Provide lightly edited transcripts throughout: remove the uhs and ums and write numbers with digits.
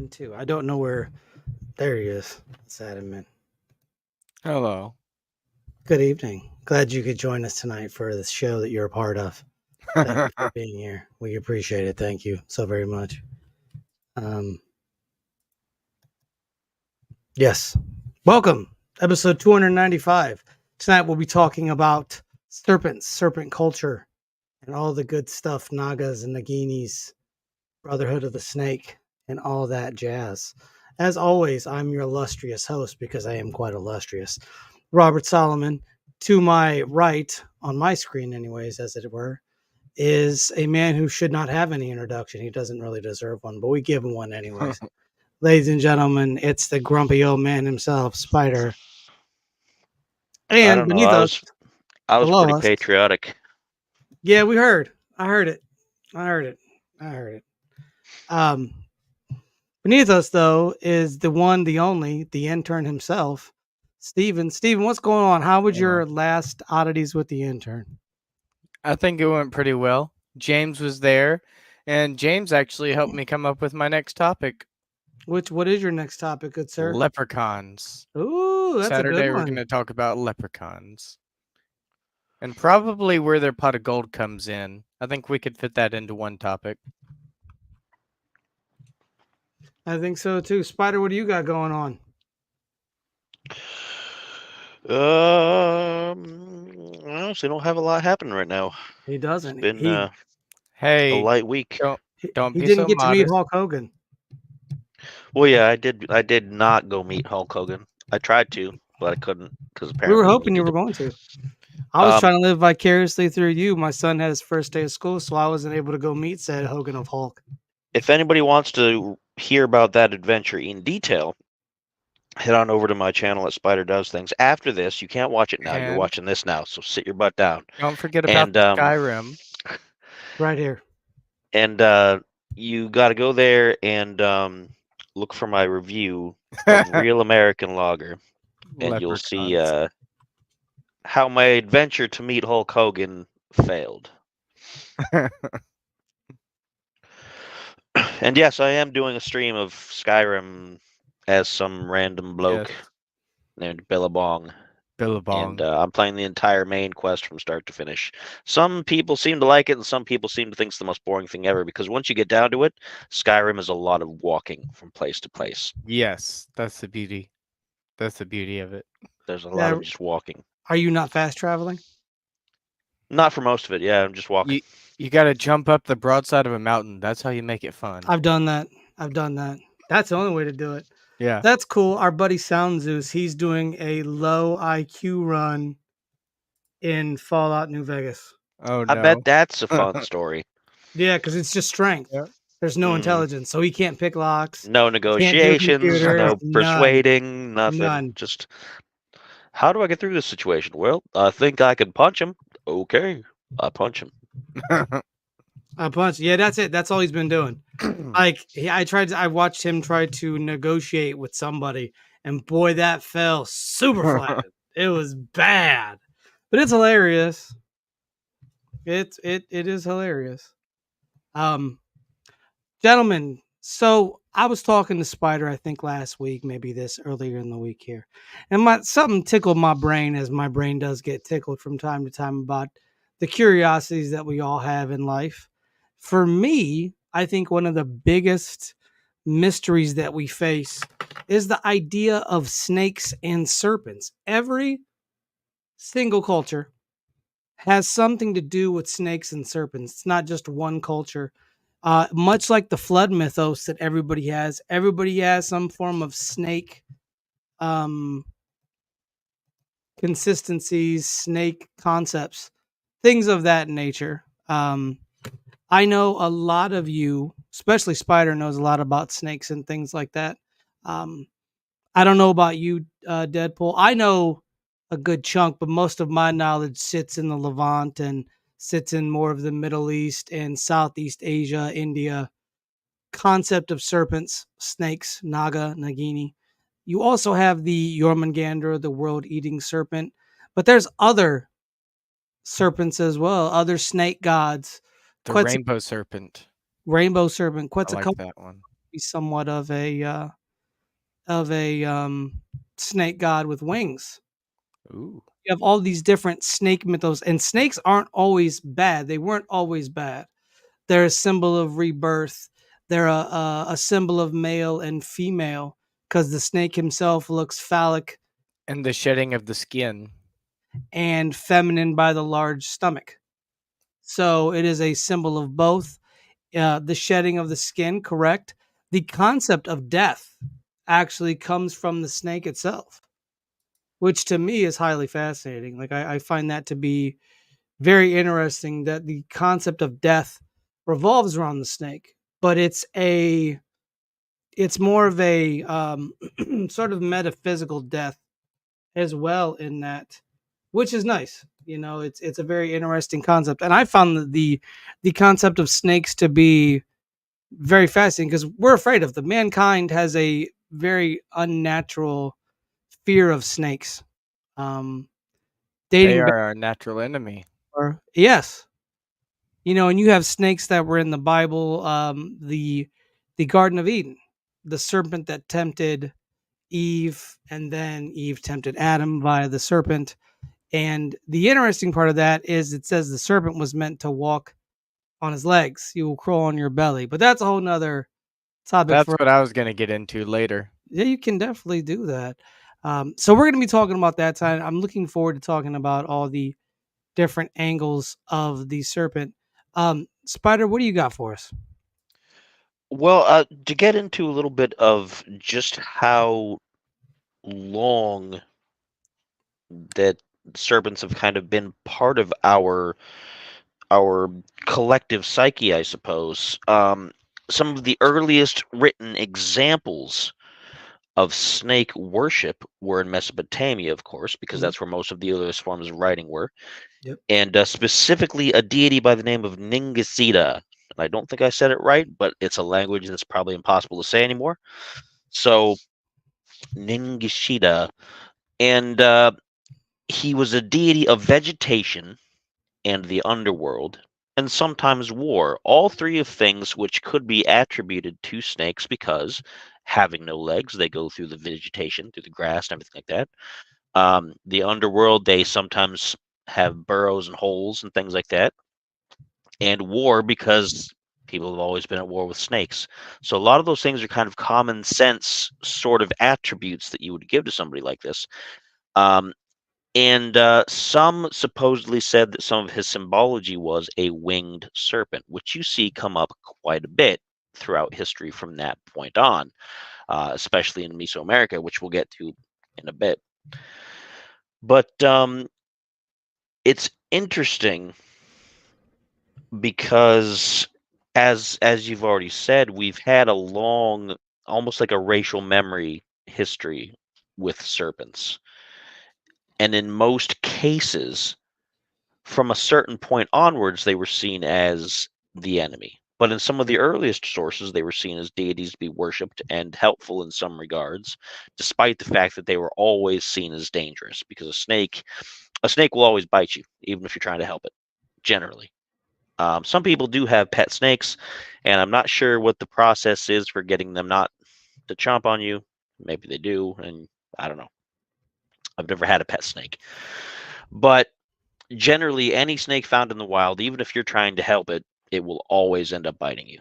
admin too. I don't know where. There he is. It's admin. Hello. Good evening. Glad you could join us tonight for the show that you're a part of. Thank you for being here. We appreciate it. Thank you so very much. Yes. Welcome. Episode 295. Tonight we'll be talking about serpents, serpent culture, and all the good stuff, Nagas and Naginis, Brotherhood of the Snake, and all that jazz. As always, I'm your illustrious host because I am quite illustrious, Robert Solomon. To my right, on my screen anyways, as it were, is a man who should not have any introduction. He doesn't really deserve one, but we give him one anyways. Ladies and gentlemen, it's the grumpy old man himself, Spider. I And don't know. beneath us, I was below pretty us, patriotic. yeah, we heard. I heard it. Beneath us, though, is the one, the only, the intern himself, Steven. Steven, what's going on? How was your last oddities with the intern? I think it went pretty well. James was there, and James actually helped me come up with my next topic. What is your next topic, good sir? Leprechauns. Ooh, that's Saturday, a good we're one. going to talk about leprechauns. And probably where their pot of gold comes in. I think we could fit that into one topic. I think so, too. Spider, what do you got going on? I honestly don't have a lot happening right now. He doesn't. It's been Hey, a light week. don't he be didn't so get to meet modest. Hulk Hogan. Well, yeah, I did not go meet Hulk Hogan. I tried to, but I couldn't because We apparently were hoping you were going to. I was trying to live vicariously through you. My son had his first day of school, so I wasn't able to go meet said Hogan of Hulk. If anybody wants to hear about that adventure in detail, head on over to my channel at Spider Does Things. After this, you can't watch it now. You're And watching this now, so sit your butt down. don't forget about Skyrim. Right here. And you got to go there and look for my review of Real American Lager, and you'll see how my adventure to meet Hulk Hogan failed. And yes, I am doing a stream of Skyrim as some random bloke named Billabong. And I'm playing the entire main quest from start to finish. Some people seem to like it, and some people seem to think it's the most boring thing ever, because once you get down to it, Skyrim is a lot of walking from place to place. Yes, that's the beauty. That's the beauty of it. There's a lot of just walking. Are you not fast traveling? Not for most of it, yeah. I'm just walking. You got to jump up the broadside of a mountain. That's how you make it fun. I've done that. That's the only way to do it. Yeah. That's cool. Our buddy Sound Zeus, he's doing a low IQ run in Fallout New Vegas. Oh, no. I bet that's a fun story. Yeah, because it's just strength. Yeah. There's no intelligence, so he can't pick locks. No negotiations, no persuading, nothing. None. Just, how do I get through this situation? Well, I think I can punch him. Okay, I punch him. I punch. Yeah, that's it. That's all he's been doing. I watched him try to negotiate with somebody, and boy, that fell super flat. It was bad, but it's hilarious. It is hilarious. Gentlemen, so I was talking to Spider, I think last week, maybe this earlier in the week here, and something tickled my brain, as my brain does get tickled from time to time, about the curiosities that we all have in life. For me, I think one of the biggest mysteries that we face is the idea of snakes and serpents. Every single culture has something to do with snakes and serpents. It's not just one culture. Much like the flood mythos that everybody has some form of snake consistencies, snake concepts, things of that nature. I know a lot of you, especially Spider, knows a lot about snakes and things like that. I don't know about you, Deadpool. I know a good chunk, but most of my knowledge sits in the Levant and sits in more of the Middle East and Southeast Asia, India. Concept of serpents, snakes, Naga, Nagini. You also have the Jormungandr, the world-eating serpent, but there's other serpents as well, other snake gods. The rainbow serpent. Rainbow serpent. I like that one. be somewhat of a snake god with wings. Ooh. You have all these different snake mythos, and snakes aren't always bad. They weren't always bad. They're a symbol of rebirth. They're a symbol of male and female because the snake himself looks phallic And the shedding of the skin. and feminine by the large stomach. So it is a symbol of both. The shedding of the skin, correct. The concept of death actually comes from the snake itself, which to me is highly fascinating. Like I find that to be very interesting that the concept of death revolves around the snake, but it's more of a sort of metaphysical death as well in that, which is nice. It's a very interesting concept, and I found the concept of snakes to be very fascinating because we're afraid of them. Mankind has a very unnatural fear of snakes. They Dating back, are our natural enemy. yes, and you have snakes that were in the Bible, the Garden of Eden, the serpent that tempted Eve, and then Eve tempted Adam via the serpent. And the interesting part of that is it says the serpent was meant to walk on his legs. You will crawl on your belly. But that's a whole nother topic. That's what I was going to get into later. Yeah, you can definitely do that. So we're going to be talking about that time. I'm looking forward to talking about all the different angles of the serpent. Spider, what do you got for us? Well, to get into a little bit of just how long that serpents have kind of been part of our collective psyche, I suppose. Some of the earliest written examples of snake worship were in Mesopotamia, of course, because that's where most of the earliest forms of writing were. Yep. And specifically a deity by the name of Ningasida. And I don't think I said it right, but it's a language that's probably impossible to say anymore. So, Ningishida. And he was a deity of vegetation and the underworld, and sometimes war, all three of things which could be attributed to snakes because, having no legs, they go through the vegetation, through the grass and everything like that. The underworld, they sometimes have burrows and holes and things like that. And war, because people have always been at war with snakes. So a lot of those things are kind of common sense sort of attributes that you would give to somebody like this. And some supposedly said that some of his symbology was a winged serpent, which you see come up quite a bit throughout history from that point on, especially in Mesoamerica, which we'll get to in a bit. But it's interesting because, as you've already said, we've had a long, almost like a racial memory history with serpents. And in most cases, from a certain point onwards, they were seen as the enemy. But in some of the earliest sources, they were seen as deities to be worshipped and helpful in some regards, despite the fact that they were always seen as dangerous. Because a snake will always bite you, even if you're trying to help it, generally. Some people do have pet snakes, and I'm not sure what the process is for getting them not to chomp on you. Maybe they do, and I don't know. I've never had a pet snake. But generally, any snake found in the wild, even if you're trying to help it, it will always end up biting you.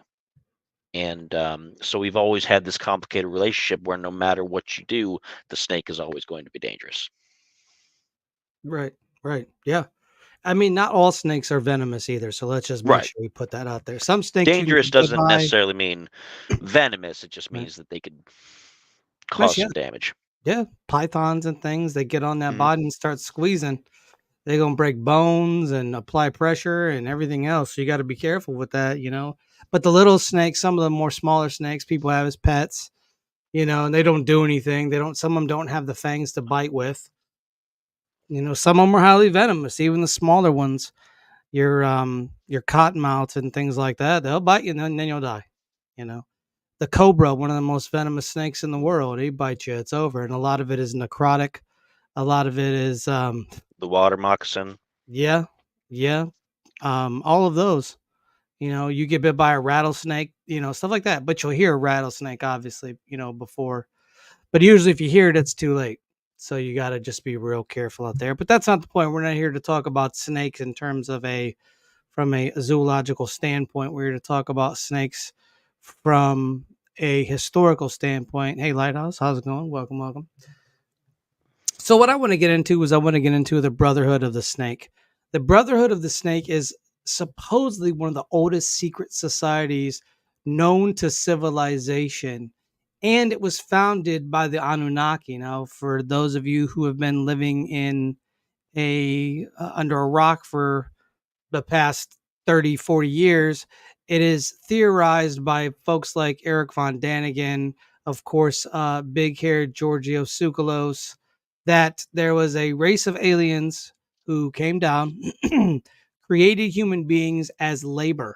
And so we've always had this complicated relationship where no matter what you do, the snake is always going to be dangerous. Right. Yeah. I mean, not all snakes are venomous either, so let's just make sure we put that out there. Some snakes dangerous doesn't necessarily mean venomous. It just means that they could cause some damage. Yeah, pythons and things, they get on that body and start squeezing. They're going to break bones and apply pressure and everything else. So you got to be careful with that, But the little snakes, some of the more smaller snakes people have as pets, and they don't do anything. Some of them don't have the fangs to bite with. Some of them are highly venomous, even the smaller ones. Your cottonmouths and things like that, they'll bite you and then you'll die. The cobra, one of the most venomous snakes in the world, he bites you, it's over. And a lot of it is necrotic. A lot of it is the water moccasin. Yeah. All of those. You get bit by a rattlesnake, stuff like that. But you'll hear a rattlesnake, obviously, before. But usually, if you hear it, it's too late. So you got to just be real careful out there. But that's not the point. We're not here to talk about snakes in terms of from a zoological standpoint. We're here to talk about snakes from a historical standpoint. Hey, Lighthouse, how's it going? Welcome, welcome. So what I want to get into is the Brotherhood of the Snake. The Brotherhood of the Snake is supposedly one of the oldest secret societies known to civilization, and it was founded by the Anunnaki. Now, for those of you who have been living in under a rock for the past 30, 40 years, it is theorized by folks like Eric von Daniken, of course, big-haired Giorgio Tsoukalos, that there was a race of aliens who came down, created human beings as labor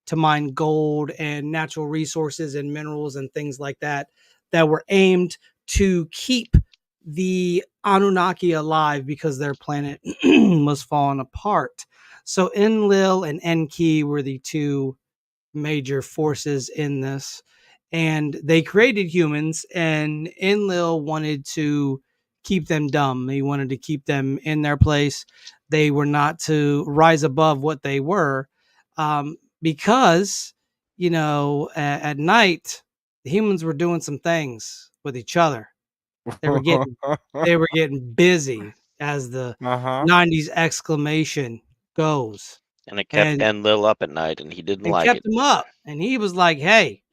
to mine gold and natural resources and minerals and things like that, that were aimed to keep the Anunnaki alive because their planet was falling apart. So Enlil and Enki were the two major forces in this, and they created humans, and Enlil wanted to keep them dumb. He wanted to keep them in their place. They were not to rise above what they were, because, at night, the humans were doing some things with each other. They were getting busy, as the 90s exclamation goes. And it kept Enlil up at night, and he didn't like it. Kept him up, and he was like, "Hey,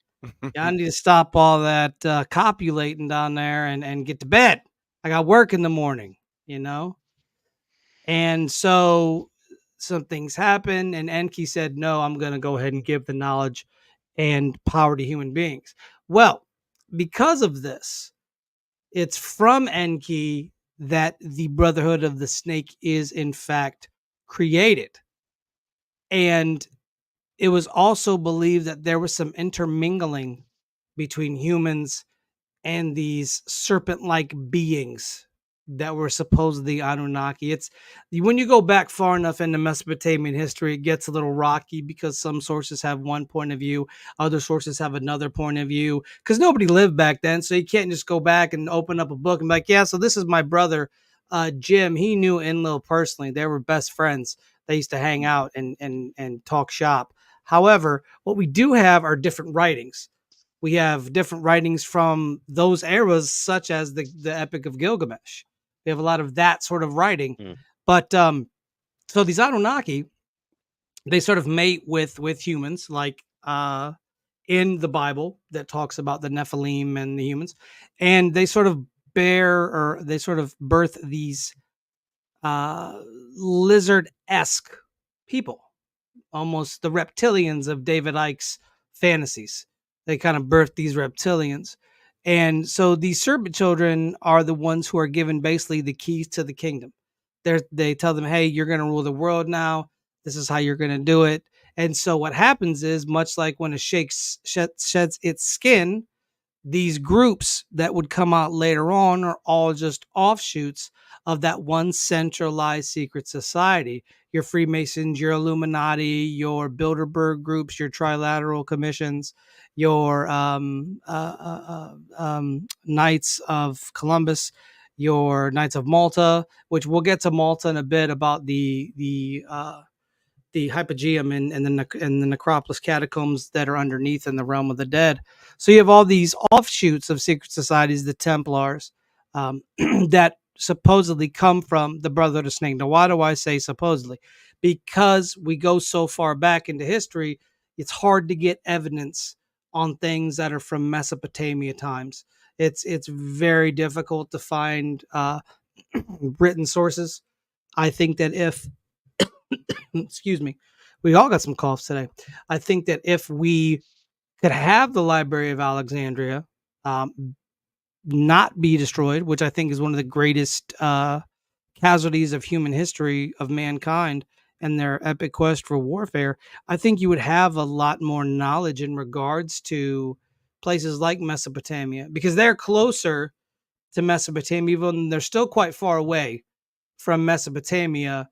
y'all need to stop all that copulating down there and get to bed. I got work in the morning, And so some things happened, and Enki said, "No, I'm going to go ahead and give the knowledge and power to human beings." Well, because of this, it's from Enki that the Brotherhood of the Snake is in fact created. And it was also believed that there was some intermingling between humans and these serpent-like beings that were supposedly Anunnaki. It's when you go back far enough into Mesopotamian history, it gets a little rocky because some sources have one point of view, other sources have another point of view, because nobody lived back then. So you can't just go back and open up a book and be like, yeah, so this is my brother, Jim. He knew Enlil personally. They were best friends. They used to hang out and talk shop. However, what we do have are different writings. We have different writings from those eras, such as the Epic of Gilgamesh. We have a lot of that sort of writing. But so these Anunnaki, they sort of mate with humans, like in the Bible that talks about the Nephilim and the humans. And they sort of birth these lizard-esque people, almost the reptilians of David Icke's fantasies. They kind of birthed these reptilians. And so these serpent children are the ones who are given basically the keys to the kingdom. They tell them, hey, you're going to rule the world now. This is how you're going to do it. And so what happens is, much like when a snake sheds its skin, these groups that would come out later on are all just offshoots of that one centralized secret society. Your Freemasons, your Illuminati, your Bilderberg groups, your Trilateral Commissions, your Knights of Columbus, your Knights of Malta, which we'll get to Malta in a bit about the hypogeum and the necropolis catacombs that are underneath in the realm of the dead. So you have all these offshoots of secret societies, the Templars, that supposedly come from the Brotherhood of Snake. Now, why do I say supposedly? Because we go so far back into history, it's hard to get evidence on things that are from Mesopotamia times. It's very difficult to find written sources. I think that if excuse me, we all got some coughs today. I think that if we could have the Library of Alexandria not be destroyed, which I think is one of the greatest casualties of human history of mankind and their epic quest for warfare, I think you would have a lot more knowledge in regards to places like Mesopotamia, because they're closer to Mesopotamia, even they're still quite far away from Mesopotamia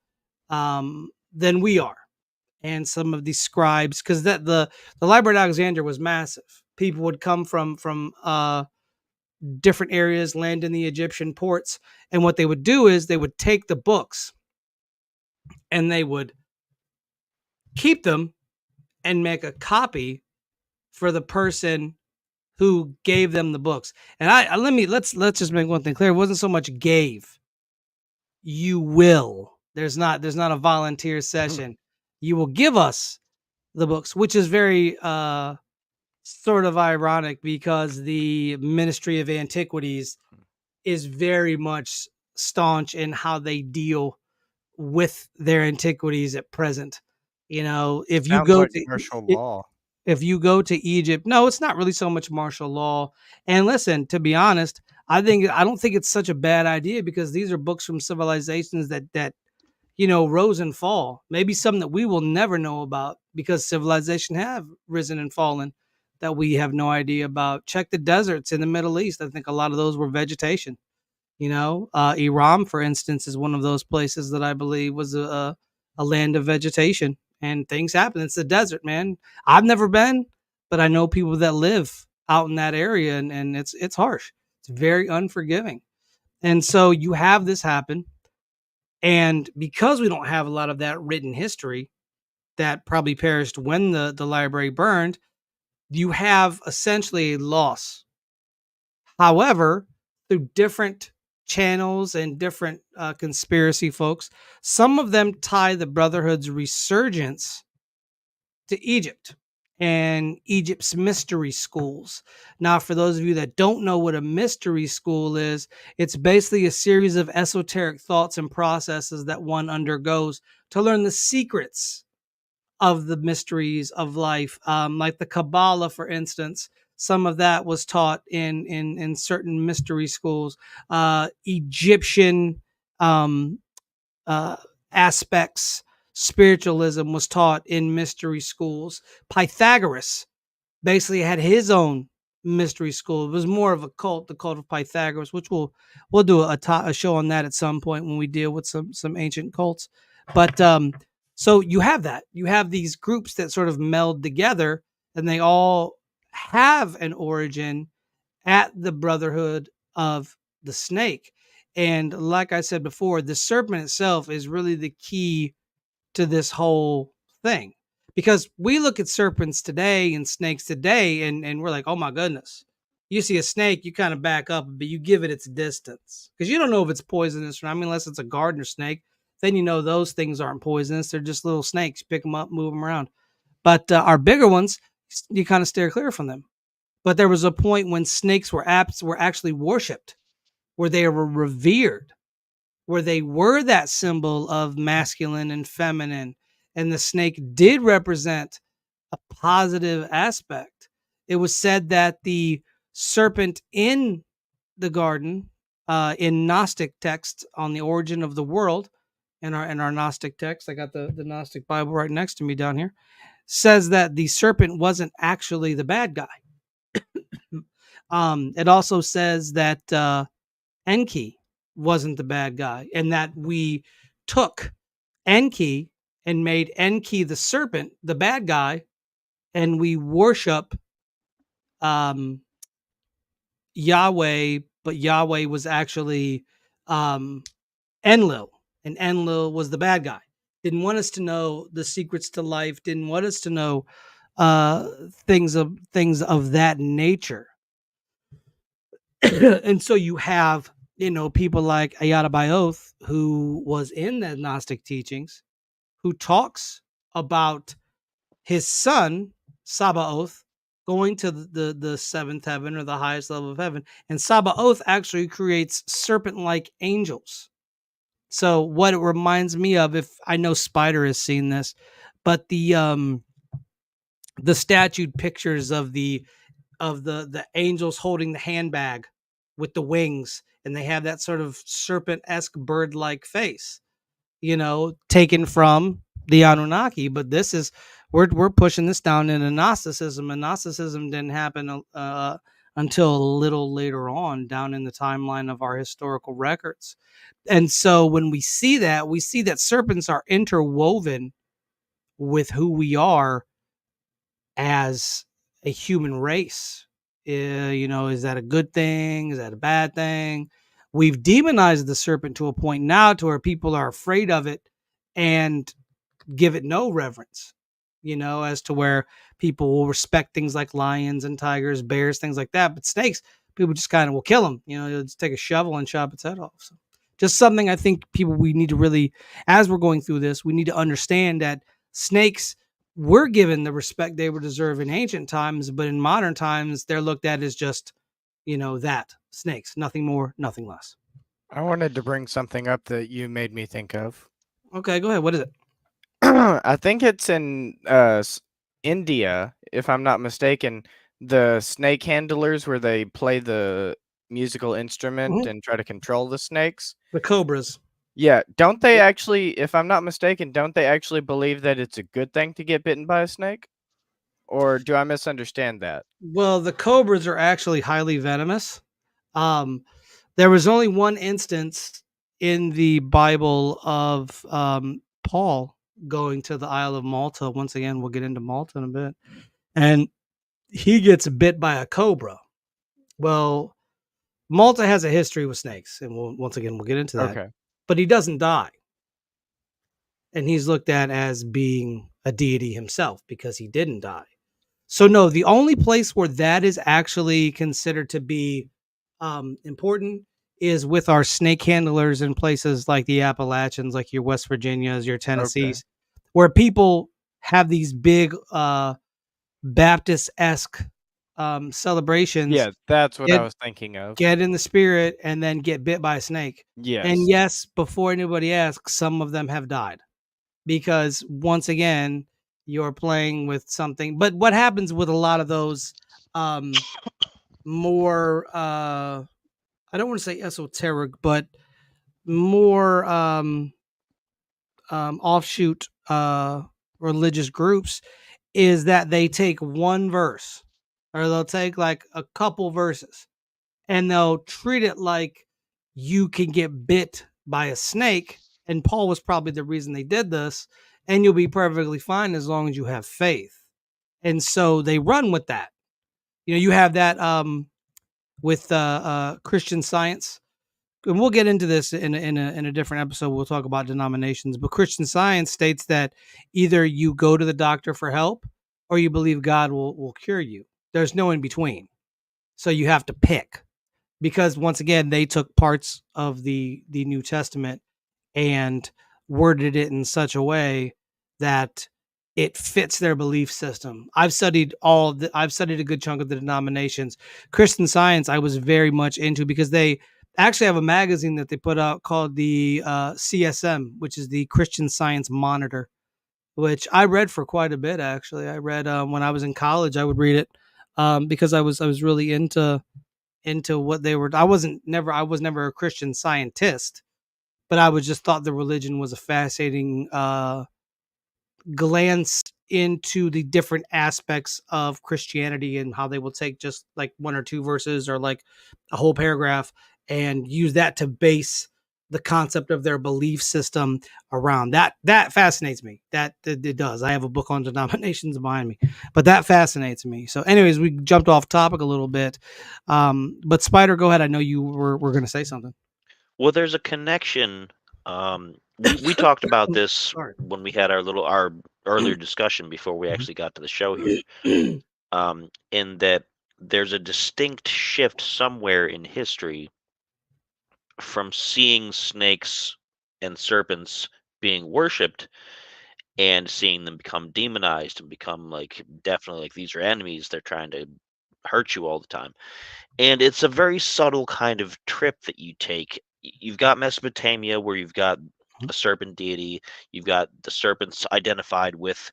than we are. and some of these scribes, because the Library of Alexandria was massive. People would come from different areas, land in the Egyptian ports, and what they would do is they would take the books and they would keep them and make a copy for the person who gave them the books. And let's just make one thing clear. It wasn't so much gave. You will. There's not a volunteer session. You will give us the books, which is very sort of ironic because the Ministry of Antiquities is very much staunch in how they deal with their antiquities at present. You know, if you go to martial law, if you go to Egypt, no, it's not really so much martial law. And listen, to be honest, I don't think it's such a bad idea because these are books from civilizations that rose and fall. Maybe some that we will never know about because civilization have risen and fallen that we have no idea about. Check the deserts in the Middle East. I think a lot of those were vegetation. Iran, for instance, is one of those places that I believe was a land of vegetation, and things happen. It's the desert, man. I've never been, but I know people that live out in that area, and it's harsh. It's very unforgiving. And so you have this happen. And because we don't have a lot of that written history that probably perished when the library burned, you have essentially a loss. However, through different channels and different conspiracy folks, some of them tie the Brotherhood's resurgence to Egypt and Egypt's mystery schools. Now, for those of you that don't know what a mystery school is, it's basically a series of esoteric thoughts and processes that one undergoes to learn the secrets of the mysteries of life. Like the Kabbalah, for instance, some of that was taught in certain mystery schools. Egyptian aspects, spiritualism was taught in mystery schools. Pythagoras basically had his own mystery school. It was more of a cult, the cult of Pythagoras, which we'll do a show on that at some point when we deal with some ancient cults. But so you have that. You have these groups that sort of meld together, and they all have an origin at the Brotherhood of the Snake. And like I said before, the serpent itself is really the key to this whole thing. Because we look at serpents today and snakes today, and we're like, oh my goodness. You see a snake, you kind of back up, but you give it its distance. Because you don't know if it's poisonous or not. I mean, unless it's a gardener snake, then you know those things aren't poisonous. They're just little snakes. Pick them up, move them around. But our bigger ones, you kind of steer clear from them. But there was a point when snakes were actually worshipped, where they were revered, where they were that symbol of masculine and feminine. And the snake did represent a positive aspect. It was said that the serpent in the garden, in Gnostic texts on the origin of the world, in our Gnostic text, I got the Gnostic Bible right next to me down here, says that the serpent wasn't actually the bad guy. It also says that Enki wasn't the bad guy, and that we took Enki and made Enki the serpent the bad guy, and we worship Yahweh, but Yahweh was actually Enlil, and Enlil was the bad guy. Didn't want us to know the secrets to life, didn't want us to know things of that nature. And so you have, people like Ayada Bayoth, who was in the Gnostic teachings, who talks about his son, Sabaoth, going to the seventh heaven or the highest level of heaven. And Sabaoth actually creates serpent-like angels. So what it reminds me of, if I know Spider has seen this, but the statued pictures of the angels holding the handbag with the wings, and they have that sort of serpent-esque bird-like face, taken from the Anunnaki. But this is, we're pushing this down into Gnosticism, and Gnosticism didn't happen until a little later on down in the timeline of our historical records. And so when we see that serpents are interwoven with who we are as a human race. Is that a good thing? Is that a bad thing? We've demonized the serpent to a point now to where people are afraid of it and give it no reverence, as to where people will respect things like lions and tigers, bears, things like that. But snakes, people just kind of will kill them. You'll just take a shovel and chop its head off. So just something I think we need to really, as we're going through this, we need to understand that snakes were given the respect they would deserve in ancient times, but in modern times, they're looked at as just, that snakes, nothing more, nothing less. I wanted to bring something up that you made me think of. Okay, go ahead. What is it? I think it's in India, if I'm not mistaken, the snake handlers where they play the musical instrument and try to control the snakes. The cobras. Yeah, don't they actually, if I'm not mistaken, don't they actually believe that it's a good thing to get bitten by a snake? Or do I misunderstand that? Well, the cobras are actually highly venomous. There was only one instance in the Bible of Paul going to the Isle of Malta. Once again, we'll get into Malta in a bit. And he gets bit by a cobra. Well, Malta has a history with snakes, and we'll get into that. Okay. But he doesn't die. And he's looked at as being a deity himself because he didn't die. So no, the only place where that is actually considered to be important is with our snake handlers in places like the Appalachians, like your West Virginias, your Tennessees, where people have these big Baptist-esque celebrations. Yeah, that's what I was thinking of. Get in the spirit and then get bit by a snake. Yes. And yes, before anybody asks, some of them have died because once again, you're playing with something. But what happens with a lot of those more I don't want to say esoteric, but more offshoot religious groups is that they take one verse or they'll take like a couple verses and they'll treat it like you can get bit by a snake. And Paul was probably the reason they did this. And you'll be perfectly fine as long as you have faith. And so they run with that. You have that with Christian Science. And we'll get into this in a different episode. We'll talk about denominations. But Christian Science states that either you go to the doctor for help or you believe God will cure you. There's no in between. So you have to pick. Because once again, they took parts of the New Testament and worded it in such a way that it fits their belief system. I've studied a good chunk of the denominations. Christian Science, I was very much into because they actually have a magazine that they put out called the CSM, which is the Christian Science Monitor, which I read for quite a bit. Actually, I read when I was in college. I would read it because I was really into what they were. I was never a Christian Scientist, but I was just thought the religion was a fascinating glance into the different aspects of Christianity and how they will take just like one or two verses or like a whole paragraph and use that to base the concept of their belief system around that. That fascinates me. That it does. I have a book on denominations behind me, but that fascinates me. So anyways, we jumped off topic a little bit. But Spider, go ahead. I know you were going to say something. Well, there's a connection. We talked about this when we had our earlier discussion before we actually got to the show here. In that there's a distinct shift somewhere in history from seeing snakes and serpents being worshipped and seeing them become demonized and become like definitely like these are enemies. They're trying to hurt you all the time. And it's a very subtle kind of trip that you take. You've got Mesopotamia where you've got a serpent deity. You've got the serpents identified with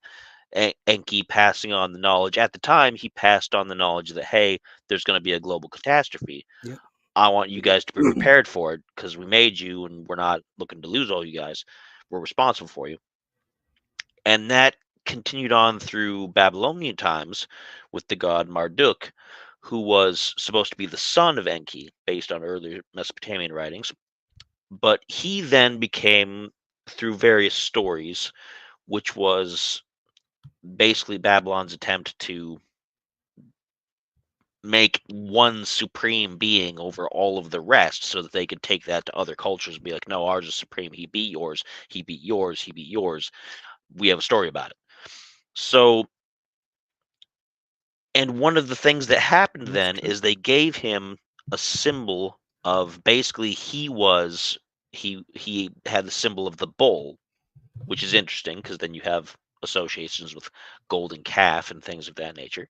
Enki passing on the knowledge. At the time, he passed on the knowledge that, hey, there's going to be a global catastrophe. Yep. I want you guys to be prepared for it because we made you and we're not looking to lose all you guys. We're responsible for you. And that continued on through Babylonian times with the god Marduk, who was supposed to be the son of Enki based on earlier Mesopotamian writings. But he then became, through various stories, which was basically Babylon's attempt to make one supreme being over all of the rest so that they could take that to other cultures and be like, no, ours is supreme. He beat yours. He beat yours. He beat yours. We have a story about it. So, and one of the things that happened then is they gave him a symbol of basically he had the symbol of the bull, which is interesting because then you have associations with golden calf and things of that nature.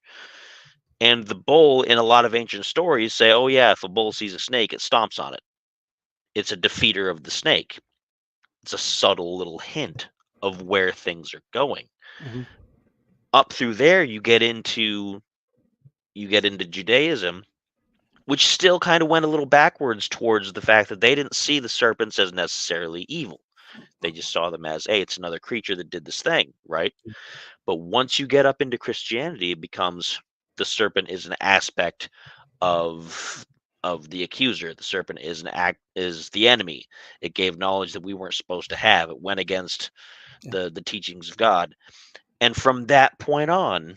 And the bull in a lot of ancient stories say, oh yeah, if a bull sees a snake, it stomps on it. It's a defeater of the snake. It's a subtle little hint of where things are going. Up through there, you get into Judaism, which still kind of went a little backwards towards the fact that they didn't see the serpents as necessarily evil. They just saw them as, hey, it's another creature that did this thing, right? But once you get up into Christianity, it becomes the serpent is an aspect of the accuser. The serpent is the enemy. It gave knowledge that we weren't supposed to have. It went against the teachings of God. And from that point on,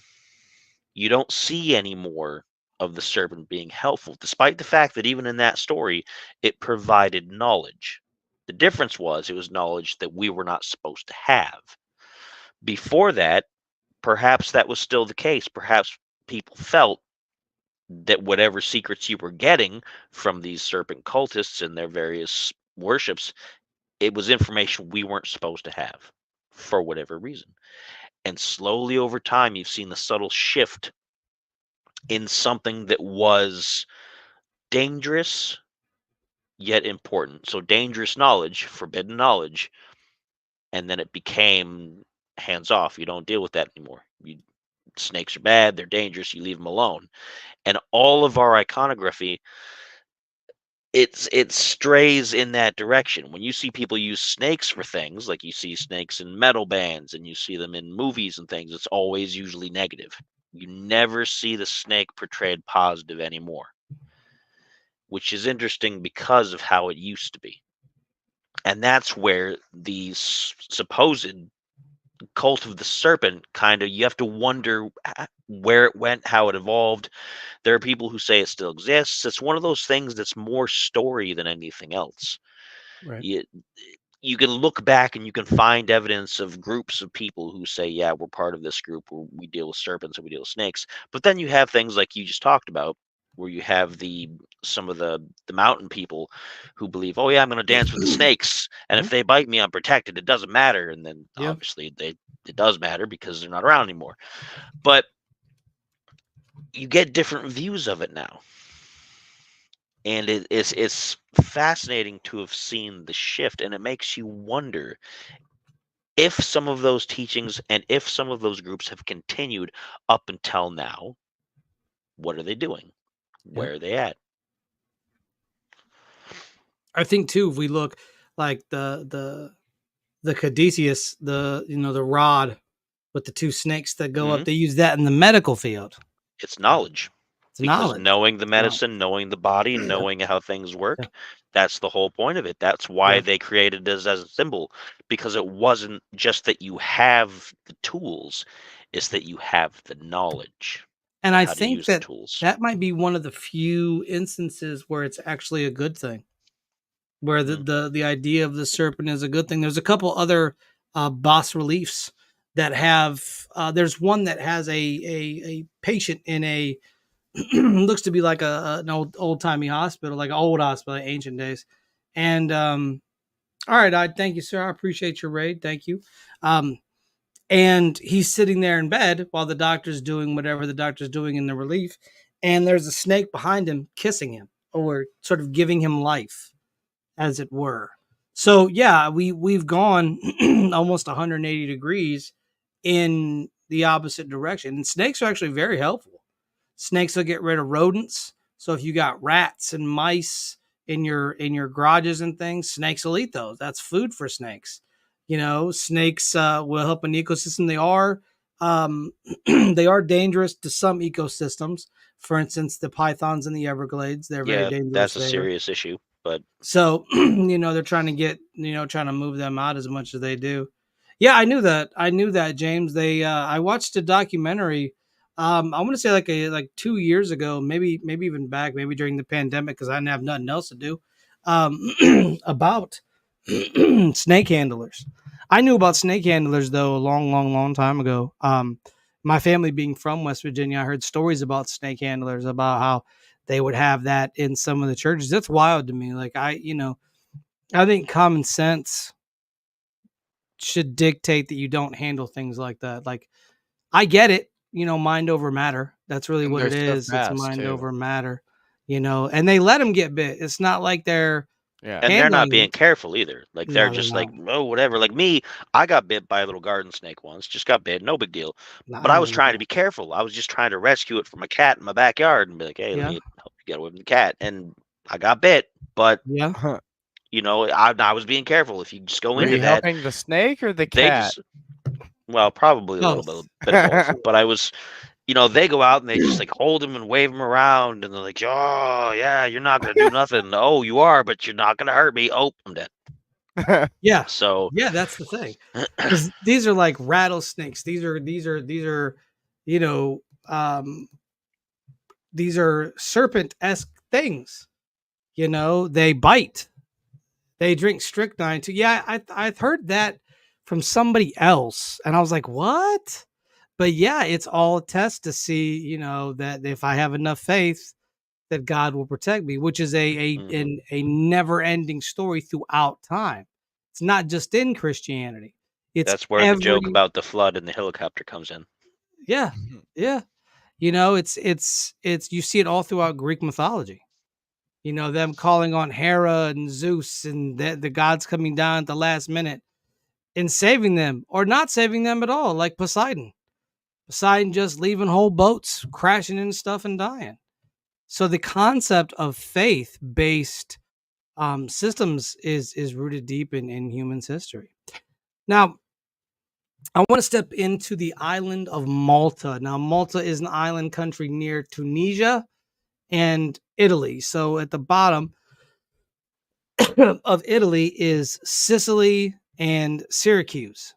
you don't see any more of the serpent being helpful, despite the fact that even in that story, it provided knowledge. The difference was it was knowledge that we were not supposed to have. Before that, perhaps that was still the case. Perhaps people felt that whatever secrets you were getting from these serpent cultists and their various worships, it was information we weren't supposed to have for whatever reason. And slowly over time, you've seen the subtle shift in something that was dangerous yet important. So dangerous knowledge, forbidden knowledge, and then it became hands off. You don't deal with that anymore. Snakes are bad, they're dangerous, you leave them alone. And all of our iconography, it strays in that direction. When you see people use snakes for things, like you see snakes in metal bands and you see them in movies and things, it's always usually negative. You never see the snake portrayed positive anymore, which is interesting because of how it used to be. And that's where the supposed cult of the serpent kind of, you have to wonder where it went, how it evolved. There are people who say it still exists. It's one of those things that's more story than anything else. Right. You can look back and you can find evidence of groups of people who say, yeah, we're part of this group where we deal with serpents and we deal with snakes. But then you have things like you just talked about, where you have some of the mountain people who believe, oh yeah, I'm going to dance with the snakes, and if they bite me, I'm protected. It doesn't matter. And then obviously it does matter because they're not around anymore. But you get different views of it now. And it's fascinating to have seen the shift, and it makes you wonder if some of those teachings and if some of those groups have continued up until now. What are they doing? Where are they at? I think too, if we look like the caduceus, the rod with the two snakes that go up, they use that in the medical field. It's knowledge. Because knowledge. Knowing the medicine, knowing the body, knowing how things work, that's the whole point of it. That's why they created it as a symbol, because it wasn't just that you have the tools, it's that you have the knowledge. And I think that might be one of the few instances where it's actually a good thing, where the idea of the serpent is a good thing. There's a couple other bas reliefs that have, there's one that has a patient in a, looks to be like an old-timey hospital, like an old hospital, like ancient days. And all right, I thank you, sir. I appreciate your raid. Thank you. And he's sitting there in bed while the doctor's doing whatever the doctor's doing in the relief. And there's a snake behind him kissing him, or sort of giving him life, as it were. So yeah, we've gone almost 180 degrees in the opposite direction. And snakes are actually very helpful. Snakes will get rid of rodents. So if you got rats and mice in your garages and things, snakes will eat those. That's food for snakes. Snakes will help an ecosystem. They are dangerous to some ecosystems. For instance, the pythons in the Everglades, they're very dangerous. That's a serious issue. But so they're trying to move them out as much as they do. Yeah, I knew that. I knew that, James. I watched a documentary. I want to say like 2 years ago, maybe even back, maybe during the pandemic, because I didn't have nothing else to do. About snake handlers. I knew about snake handlers though a long time ago. My family being from West Virginia, I heard stories about snake handlers, about how they would have that in some of the churches. That's wild to me. Like I think common sense should dictate that you don't handle things like that. Like, I get it, mind over matter. That's really And what they're it so is. It's fast mind too. over matter, and they let them get bit. It's not like they're Yeah. And they're not handling being it. careful either. Like they're No, they're just like, not. oh, whatever. Like me, I got bit by a little garden snake once. Just got bit, no big deal. Not But I was handling trying to that. be careful. I was just trying to rescue it from a cat in my backyard and be like, hey, let Yeah, me help you get away from the cat. And I got bit, but yeah. I was being careful. If you just go Were into you that, helping the snake or the they cat? just well, probably a little Both. bit of both. But I was, they go out and they just like hold him and wave him around, and they're like, "Oh yeah, you're not gonna do nothing. Oh, you are, but you're not gonna hurt me. Oh, I'm dead." Yeah, So, yeah. That's the thing. Because these are like rattlesnakes. You know, um, these are serpent-esque things. They bite. They drink strychnine too. Yeah, I've heard that from somebody else, and I was like, "What?" But yeah, it's all a test to see, that if I have enough faith, that God will protect me, which is mhm. a never ending story throughout time. It's not just in Christianity. It's That's where the joke every about the flood and the helicopter comes in. yeah, yeah. It's you see it all throughout Greek mythology. Them calling on Hera and Zeus, and the gods coming down at the last minute and saving them or not saving them at all, like Poseidon. Poseidon just leaving whole boats crashing into stuff and dying. So the concept of faith based systems is rooted deep in humans' history. Now, I want to step into the island of Malta. Now, Malta is an island country near Tunisia and Italy. So at the bottom of Italy is Sicily and Syracuse.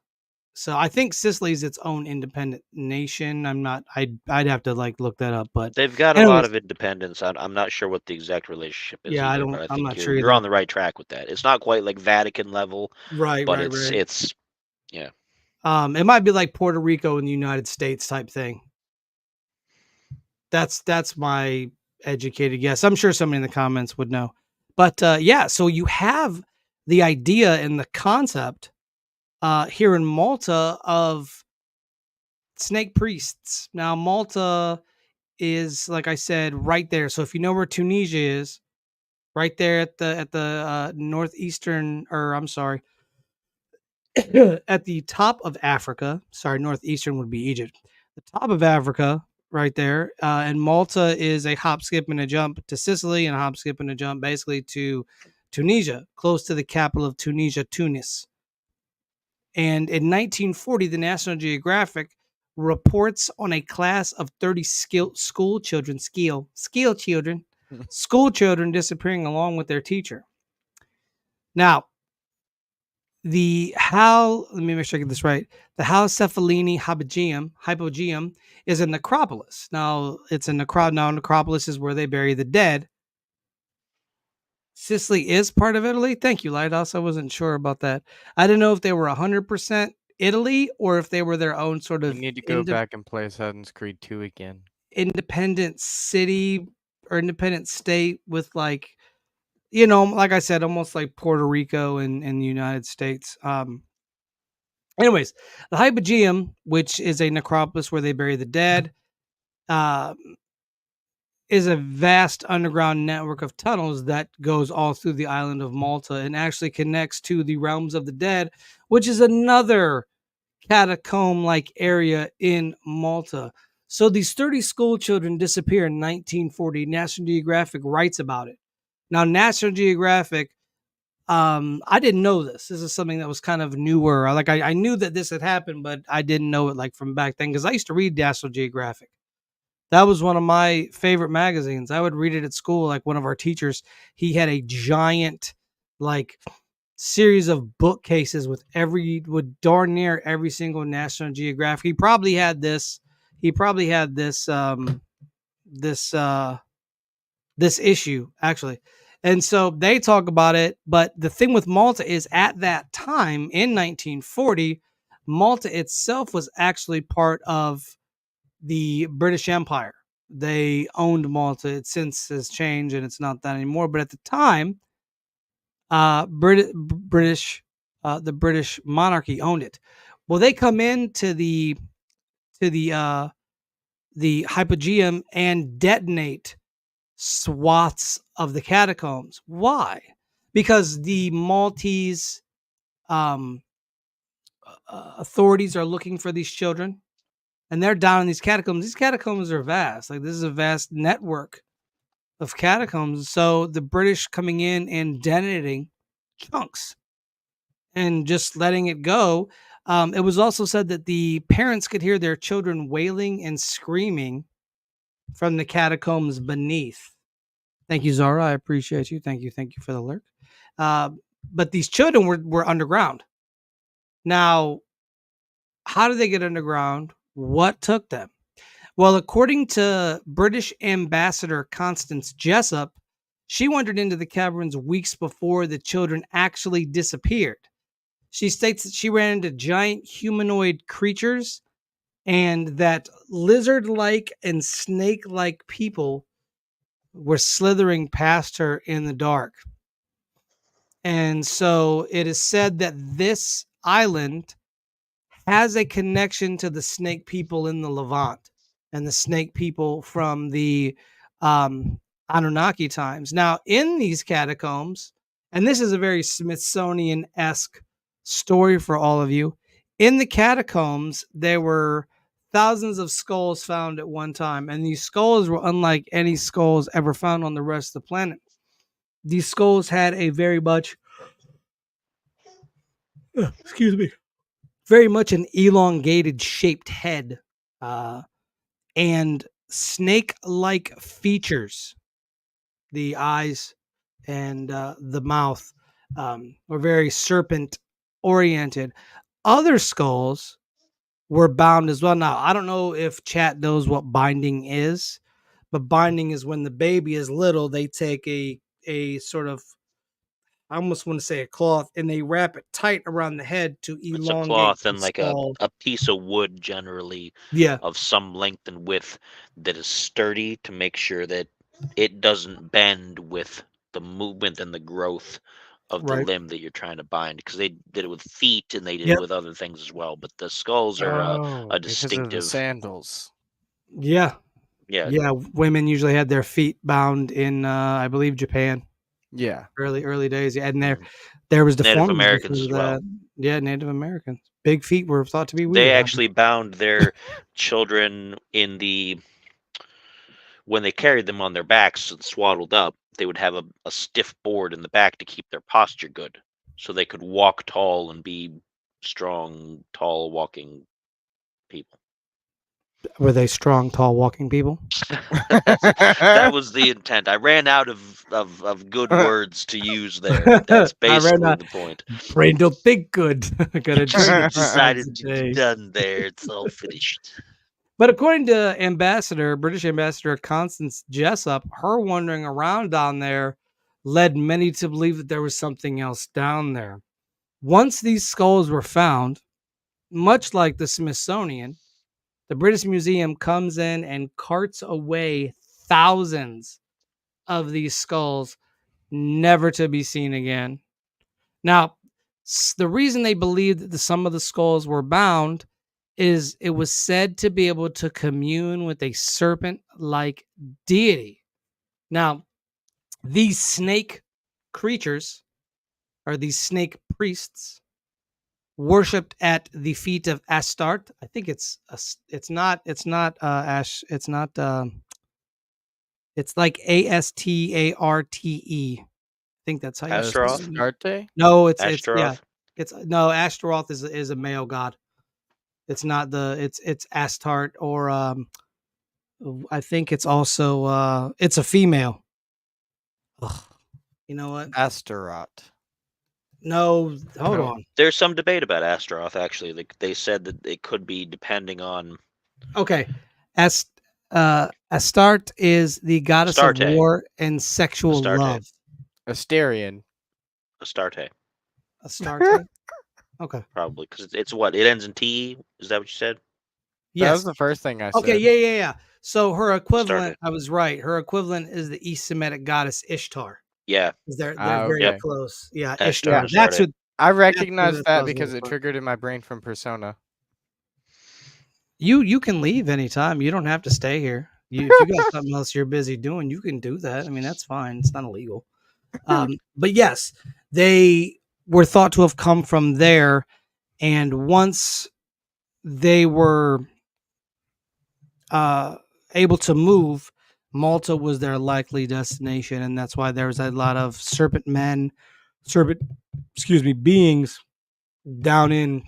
So I think Sicily is its own independent nation. I'm not. I'd have to like look that up. But They've got a lot anyways, of independence. I'm not sure what the exact relationship is yeah, I either, don't. but I I'm think not sure you're either. on the right track with that. It's not quite like Vatican level, Right, but right, it's right. it's yeah. It might be like Puerto Rico in the United States type thing. That's my educated guess. I'm sure somebody in the comments would know. But yeah, so you have the idea and the concept here in Malta of snake priests. Now Malta is, like I said, right there. So if you know where Tunisia is, right there at the northeastern, or I'm sorry, at the top of Africa. Sorry, northeastern would be Egypt. The top of Africa, right there. And Malta is a hop, skip, and a jump to Sicily, and a hop, skip, and a jump basically to Tunisia, close to the capital of Tunisia, Tunis. And in 1940, the National Geographic reports on a class of 30 school children, school children disappearing along with their teacher. Now, let me make sure I get this right. The Halocephalini hypogeum is a necropolis. Now it's a necropolis is where they bury the dead. Sicily is part of Italy. Thank you, Lighthouse. I wasn't sure about that. I didn't know if they were 100% Italy or if they were their own sort You of need to go back and play Assassin's Creed 2 again. independent city or independent state with like, like I said, almost like Puerto Rico in the United States. Anyways, the Hypogeum, which is a necropolis where they bury the dead, uh, is a vast underground network of tunnels that goes all through the island of Malta and actually connects to the realms of the dead, which is another catacomb-like area in Malta. So these 30 school children disappear in 1940. National Geographic writes about it. Now, National Geographic, I didn't know this. This is something that was kind of newer. Like I knew that this had happened, but I didn't know it like from back then because I used to read National Geographic. That was one of my favorite magazines. I would read it at school. Like one of our teachers, he had a giant, like series of bookcases with darn near every single National Geographic. He probably had this this issue actually. And so they talk about it, but the thing with Malta is at that time in 1940, Malta itself was actually part of the British Empire. They owned Malta. It since has changed and it's not that anymore. But at the time, the British monarchy owned it. Well, they come into the hypogeum and detonate swaths of the catacombs. Why? Because the Maltese authorities are looking for these children, and they're down in these catacombs. These catacombs are vast. Like, this is a vast network of catacombs. So the British coming in and detonating chunks and just letting it go. It was also said that the parents could hear their children wailing and screaming from the catacombs beneath. Thank you, Zara. I appreciate you. Thank you for the lurk. But these children were underground. Now, how did they get underground? What took them? Well, according to British Ambassador Constance Jessup, she wandered into the caverns weeks before the children actually disappeared. She states that she ran into giant humanoid creatures and that lizard-like and snake-like people were slithering past her in the dark. And so it is said that this island has a connection to the snake people in the Levant and the snake people from the Anunnaki times. Now, in these catacombs, and this is a very Smithsonian-esque story for all of you, in the catacombs, there were thousands of skulls found at one time, and these skulls were unlike any skulls ever found on the rest of the planet. These skulls had a very much very much an elongated shaped head and snake-like features. The eyes and the mouth were very serpent oriented. Other skulls were bound as well. Now, I don't know if chat knows what binding is, but binding is when the baby is little, they take a sort of, I almost want to say a cloth, and they wrap it tight around the head to elongate it's a cloth the and like skull. a piece of wood, generally Yeah, of some length and width, that is sturdy to make sure that it doesn't bend with the movement and the growth of the right. limb that you're trying to bind. Because they did it with feet and they did Yep. it with other things as well. But the skulls are Oh, a because of the distinctive. sandals. Yeah. Yeah. Yeah. Women usually had their feet bound in, I believe, Japan. Yeah. Early days. Yeah, and there was Native deformities Americans because as of well. that. Yeah, Native Americans. Big feet were thought to be weird. They actually bound their children when they carried them on their backs and swaddled up, they would have a stiff board in the back to keep their posture good, so they could walk tall and be strong, tall walking people. Were they strong, tall, walking people? That was the intent. I ran out of good words to use there, but that's basically the point. Brain don't think good. Gotta drink. Decided to done there. It's all finished. But according to British Ambassador Constance Jessup, her wandering around down there led many to believe that there was something else down there. Once these skulls were found, much like the Smithsonian, the British Museum comes in and carts away thousands of these skulls, never to be seen again. Now, the reason they believed that some of the skulls were bound is it was said to be able to commune with a serpent-like deity. Now, these snake creatures, or these snake priests, worshipped at the feet of Astarte. I think it's like Astarte. I think that's how you Astaroth? Astarte? No, it's Ashtaroth? Ashtaroth is a male god. It's not it's Astarte, or I think it's also it's a female. Ugh. You know what? Astaroth. No, hold on. There's some debate about Astaroth, actually. They said that it could be depending on... Okay. Astarte is the goddess of Astarte. war and sexual love. Asterian. Astarte. Astarte? Okay. Probably. Because it's what? It ends in T? Is that what you said? That Yes. was the first thing I said. Okay, yeah. So her equivalent, Astarte. I was right. Her equivalent is the East Semitic goddess Ishtar. Yeah. They're very okay. close. Yeah, Ishtar. Ishtar. That's what I recognize that's what I that was because looking it for. triggered in my brain from Persona. You can leave anytime. You don't have to stay here. If you got something else you're busy doing, you can do that. I mean, that's fine. It's not illegal. But yes, they were thought to have come from there, and once they were able to move, Malta was their likely destination, and that's why there was a lot of serpent beings down in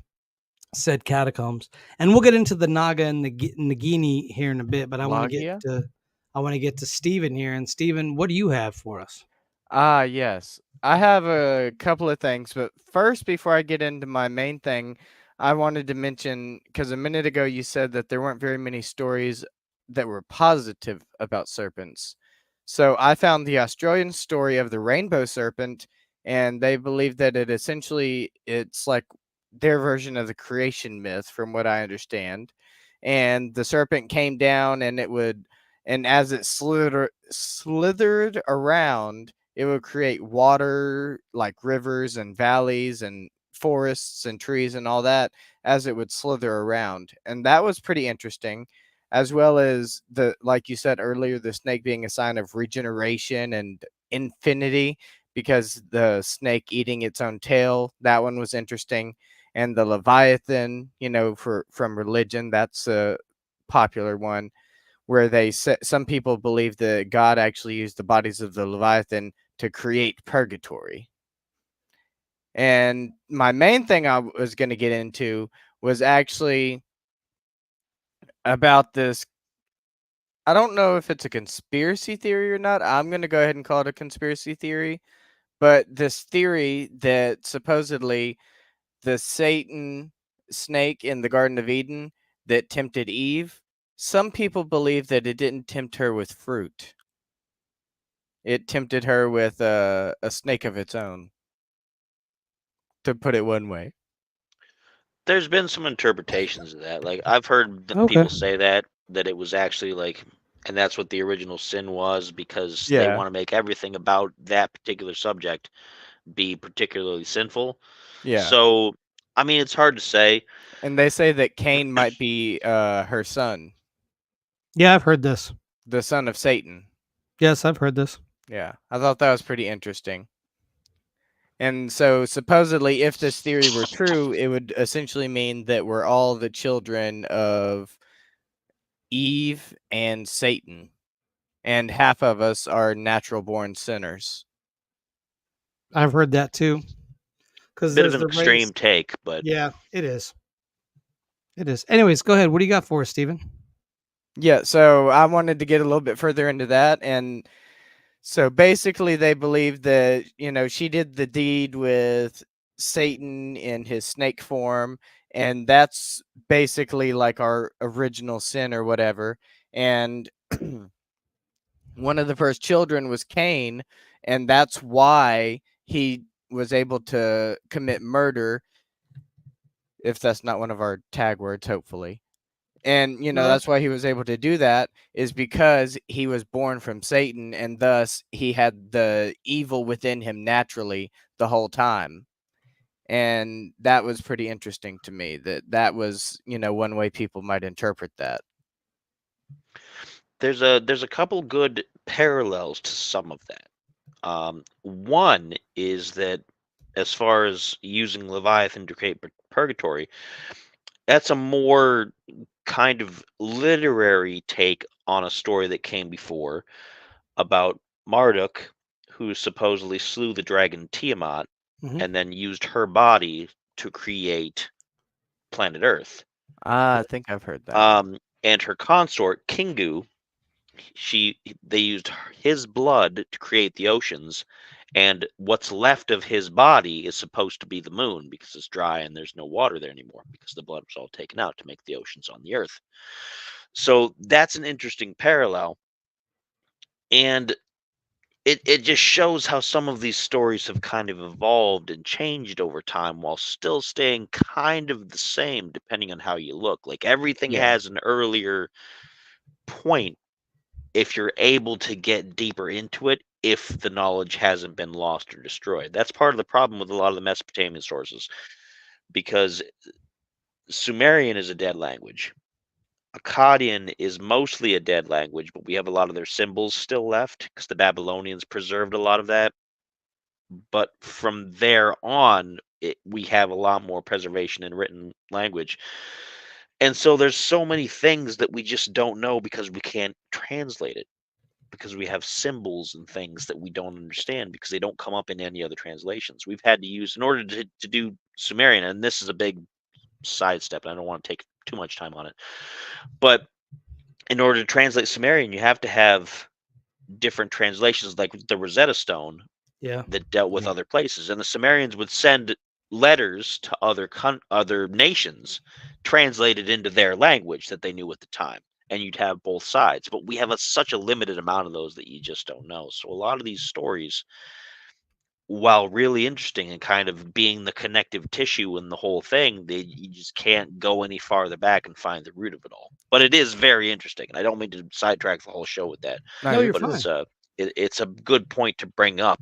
said catacombs. And we'll get into the Naga and the Nagini here in a bit, but I want to get to Steven here. And Steven, what do you have for us? Yes. I have a couple of things, but first, before I get into my main thing, I wanted to mention, because a minute ago you said that there weren't very many stories that were positive about serpents. So I found the Australian story of the rainbow serpent, and they believe that it's like their version of the creation myth, from what I understand. And the serpent came down, and as it slithered around, it would create water, like rivers and valleys and forests and trees and all that, as it would slither around. And that was pretty interesting, as well as like you said earlier, the snake being a sign of regeneration and infinity, because the snake eating its own tail, that one was interesting. And the Leviathan, from religion, that's a popular one, where some people believe that God actually used the bodies of the Leviathan to create purgatory. And my main thing I was going to get into was actually about this. I don't know if it's a conspiracy theory or not. I'm going to go ahead and call it a conspiracy theory. But this theory that supposedly the Satan snake in the Garden of Eden that tempted Eve, some people believe that it didn't tempt her with fruit. It tempted her with a snake of its own, to put it one way. There's been some interpretations of that. Like, I've heard people say that it was actually like, and that's what the original sin was, because they want to make everything about that particular subject be particularly sinful. Yeah. So, I mean, it's hard to say. And they say that Cain might be her son. Yeah, I've heard this. The son of Satan. Yes, I've heard this. Yeah, I thought that was pretty interesting. And so supposedly, if this theory were true, it would essentially mean that we're all the children of Eve and Satan, and half of us are natural born sinners. I've heard that too. Because bit of an extreme take, but yeah, it is. It is. Anyways, go ahead. What do you got for us, Steven? Yeah, so I wanted to get a little bit further into that. And so basically they believe that, she did the deed with Satan in his snake form, and that's basically like our original sin or whatever. And one of the first children was Cain, and that's why he was able to commit murder, if that's not one of our tag words, hopefully. And, that's why he was able to do that, is because he was born from Satan, and thus he had the evil within him naturally the whole time. And that was pretty interesting to me, that was, one way people might interpret that. There's a couple good parallels to some of that. One is that, as far as using Leviathan to create purgatory, that's a more kind of literary take on a story that came before about Marduk, who supposedly slew the dragon Tiamat and then used her body to create planet Earth. I think I've heard that. And her consort Kingu, they used his blood to create the oceans, And what's left of his body is supposed to be the moon because it's dry and there's no water there anymore because the blood was all taken out to make the oceans on the earth. So that's an interesting parallel. And it just shows how some of these stories have kind of evolved and changed over time while still staying kind of the same depending on how you look. Like everything has an earlier point if you're able to get deeper into it, if the knowledge hasn't been lost or destroyed. That's part of the problem with a lot of the Mesopotamian sources, because Sumerian is a dead language. Akkadian is mostly a dead language, but we have a lot of their symbols still left because the Babylonians preserved a lot of that. But from there on, we have a lot more preservation in written language. And so there's so many things that we just don't know because we can't translate it, because we have symbols and things that we don't understand because they don't come up in any other translations. We've had to use, in order to do Sumerian, and this is a big sidestep, and I don't want to take too much time on it, but in order to translate Sumerian, you have to have different translations, like the Rosetta Stone, that dealt with other places, and the Sumerians would send letters to other nations translated into their language that they knew at the time, and you'd have both sides. But we have such a limited amount of those that you just don't know. So a lot of these stories, while really interesting and kind of being the connective tissue in the whole thing, you just can't go any farther back and find the root of it all. But it is very interesting, and I don't mean to sidetrack the whole show with that. No, you're but fine. it's a good point to bring up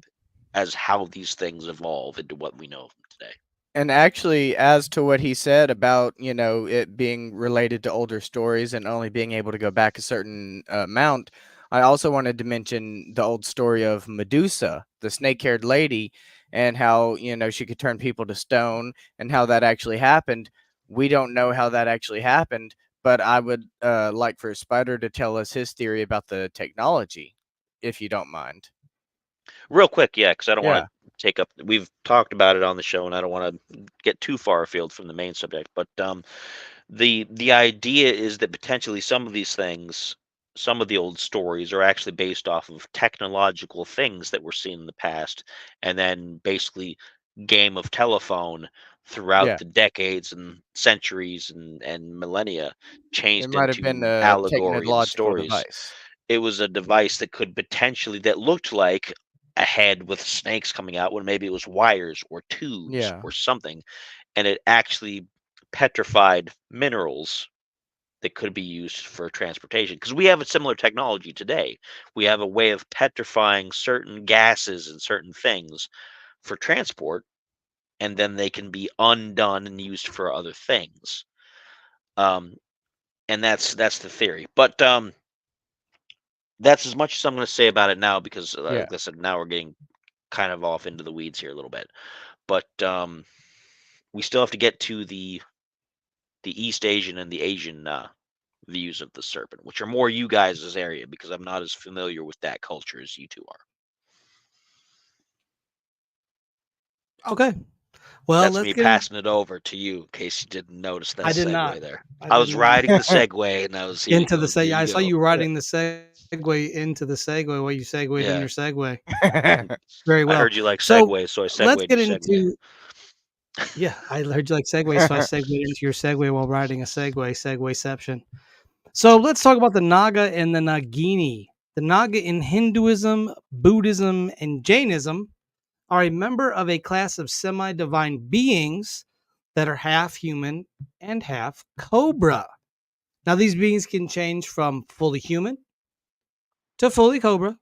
as how these things evolve into what we know of them today. And actually, as to what he said about, it being related to older stories and only being able to go back a certain amount, I also wanted to mention the old story of Medusa, the snake-haired lady, and how, she could turn people to stone and how that actually happened. We don't know how that actually happened, but I would like for Spider to tell us his theory about the technology, if you don't mind. Real quick, yeah, because I don't want to take up. We've talked about it on the show, and I don't want to get too far afield from the main subject. But the idea is that potentially some of these things, some of the old stories, are actually based off of technological things that were seen in the past, and then basically game of telephone throughout the decades and centuries and millennia changed into allegory and stories. Device. It was a device that could potentially, that looked like a head with snakes coming out, when maybe it was wires or tubes or something, and it actually petrified minerals that could be used for transportation, because we have a similar technology today. We have a way of petrifying certain gases and certain things for transport, and then they can be undone and used for other things. And that's the theory. But that's as much as I'm going to say about it now, because like I said, now we're getting kind of off into the weeds here a little bit. But we still have to get to the East Asian and the Asian views of the serpent, which are more you guys' area, because I'm not as familiar with that culture as you two are. Okay. Well, that's me passing it over to you in case you didn't notice that segue there. I was riding the segue, and I was into the segue. I saw you riding the segue into the segue while you segued in your segue. Very well. I heard you like segue, so I segued. Let's get into. Yeah, I heard you like segue, so I segued into your segue while riding a segueception. So let's talk about the Naga and the Nagini. The Naga in Hinduism, Buddhism, and Jainism are a member of a class of semi-divine beings that are half human and half cobra. Now, these beings can change from fully human to fully cobra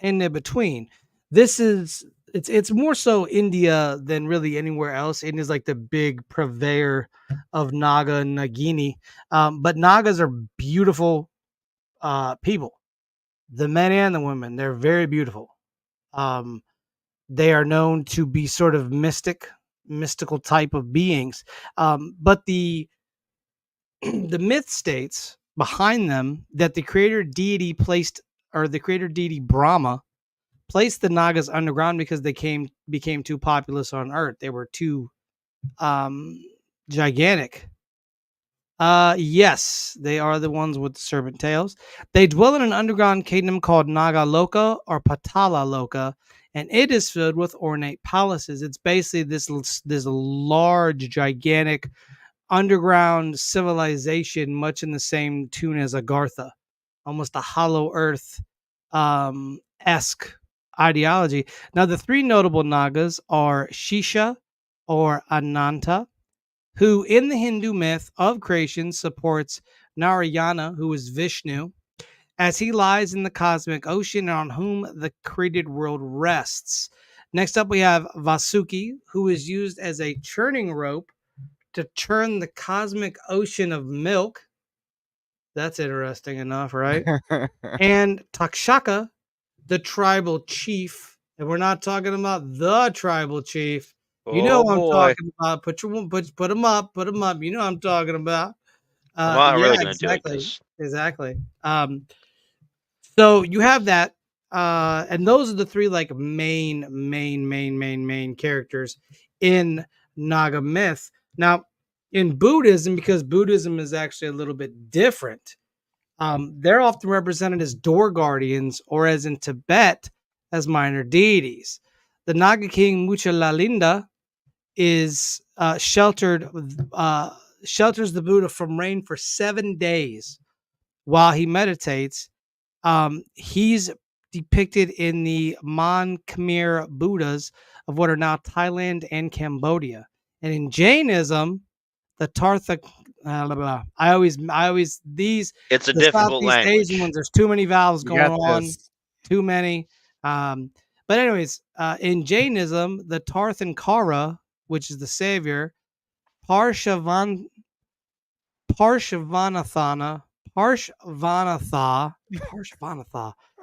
and in between. It's more so India than really anywhere else. India is like the big purveyor of Naga and Nagini. But Nagas are beautiful people. The men and the women, they're very beautiful. They are known to be sort of mystical type of beings. But the myth states behind them that the creator deity Brahma placed the Nagas underground because they became too populous on Earth. They were too gigantic. Yes, they are the ones with the serpent tails. They dwell in an underground kingdom called Naga Loka or Patala Loka, and it is filled with ornate palaces. It's basically this large, gigantic underground civilization, much in the same tune as Agartha, almost a Hollow Earth esque ideology. Now, the three notable Nagas are Shisha or Ananta, who in the Hindu myth of creation supports Narayana, who is Vishnu, as he lies in the cosmic ocean on whom the created world rests. Next up, we have Vasuki, who is used as a churning rope to churn the cosmic ocean of milk. That's interesting enough, right? And Takshaka, the tribal chief. And we're not talking about the tribal chief. You know what I'm talking about. Put them up. Put them up. You know what I'm talking about. I'm not yeah, really going to exactly. do it. Exactly. So you have that. And those are the three like main characters in Naga myth. Now, in Buddhism, because Buddhism is actually a little bit different, they're often represented as door guardians, or as in Tibet, as minor deities. The Naga king Muchalalinda is shelters the Buddha from rain for 7 days while he meditates. He's depicted in the Mon Khmer Buddhas of what are now Thailand and Cambodia. And in Jainism, the Tartha, I always these. It's a the difficult Southeast language. Asian ones. There's too many vowels You going got on. this. Too many. But anyways, in Jainism, the Tarthankara, which is the savior, Parshavanatha,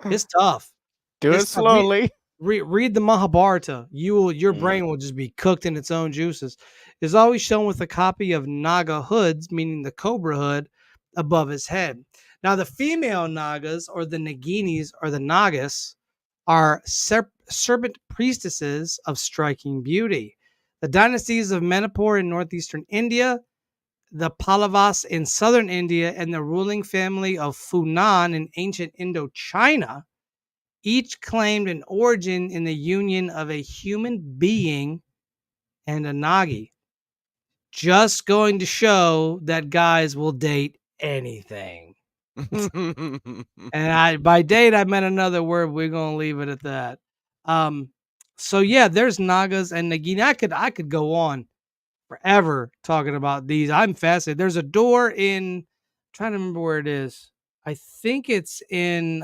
it's tough. Do it It's tough. slowly. Read the Mahabharata. Your brain will just be cooked in its own juices. Is always shown with a copy of Naga hoods, meaning the cobra hood, above his head. Now, the female Nagas, or the Naginis, or the Nagas, are serpent priestesses of striking beauty. The dynasties of Manipur in northeastern India, the Pallavas in southern India, and the ruling family of Funan in ancient Indochina each claimed an origin in the union of a human being and a Nagi. Just going to show that guys will date anything. And by date, I meant another word. We're gonna leave it at that. So yeah, there's Nagas and Nagini. I could go on forever talking about these. I'm fascinated. There's a door in, I'm trying to remember where it is. I think it's in